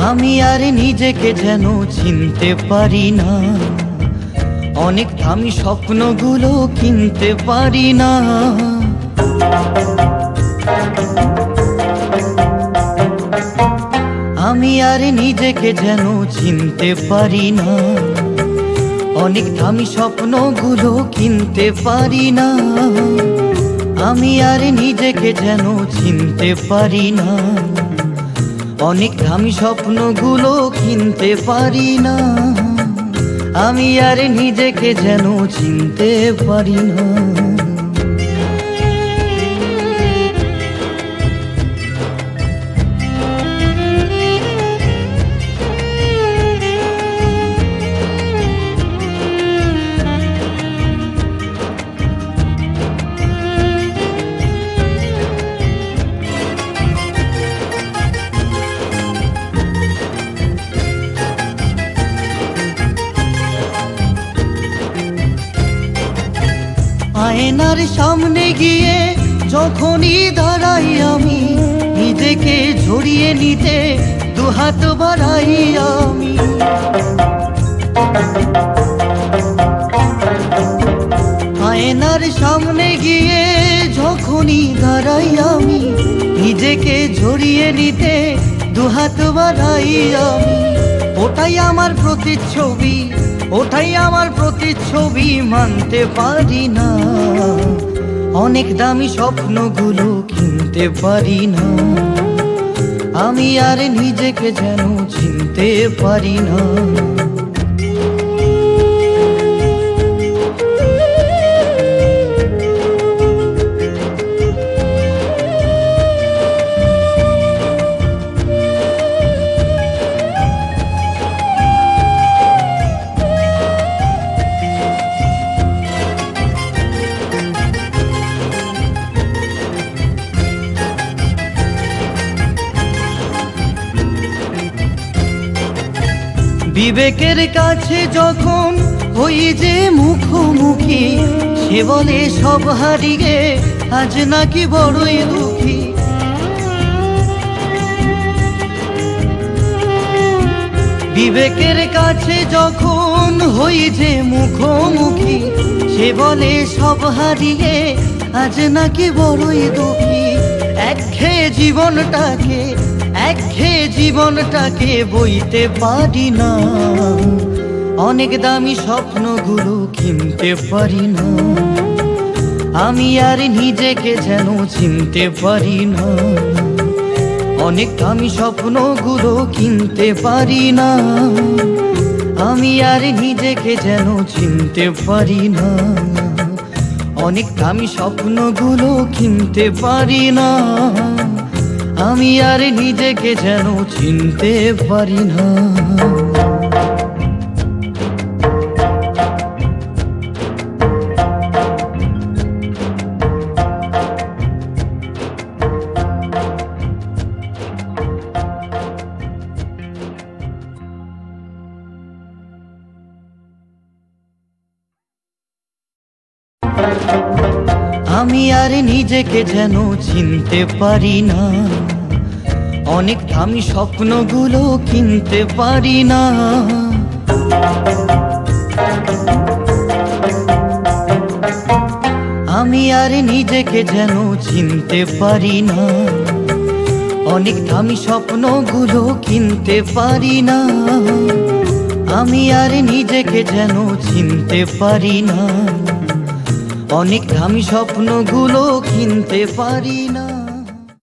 আমি আর নিজেকে যেন চিনতে পারি না, অনেক দামি স্বপ্নগুলো কিনতে পারি না। আমি আর নিজেকে যেন চিনতে পারি না, অনেক দামি স্বপ্নগুলো কিনতে পারি না। আমি আর নিজেকে যেন চিনতে পারি না, অনেক দামি স্বপ্নগুলো কিনতে পারি না। আমি আর নিজেকে যেন চিনতে পারি না। আয়নার সামনে গিয়ে যখনই দাঁড়াই আমি, নিজেকে ঝরিয়ে নিতে দুহাত বাড়াই আমি। আয়নার সামনে গিয়ে যখনই দাঁড়াই আমি, নিজেকে ঝরিয়ে নিতে দুহাত বাড়াই আমি। ওটাই আমার প্রতিচ্ছবি, ওটাই আমার প্রতিচ্ছবি, মানতে পারি না। অনেক দামি স্বপ্নগুলো কিনতে পারি না। আমি আর নিজেকে যেন চিনতে পারি না। বিবেকের কাছে যখন হই যে মুখোমুখি, সে বলে সব হারিয়ে আজ নাকি বড়ই দুঃখী। বিবেকের কাছে যখন হই যে মুখোমুখি, সে বলে সব হারিয়ে আজ নাকি বড়ই দুঃখী। একঘেয়ে জীবনটাকে, একঘেয়ে জীবনটাকে বইতে পারি না। অনেক দামি স্বপ্নগুলো কিনতে পারি না। আমি আর নিজেকে যেন চিনতে পারি না। অনেক দামি স্বপ্নগুলো কিনতে পারি না। আমি আর নিজেকে যেন চিনতে পারি না। অনেক দামি স্বপ্নগুলো কিনতে পারি না। আমি আর নিজেকে যেন চিনতে পারি না। আমি আর নিজেকে যেন চিনতে পারি না। অনেক দামি স্বপ্নগুলো কিনতে পারি না। আমি আর নিজেকে যেন চিনতে পারি না। অনেক দামি স্বপ্নগুলো কিনতে পারি না। আমি আর নিজেকে যেন চিনতে পারি না। অনেক দামি স্বপ্নগুলো কিনতে পারি না।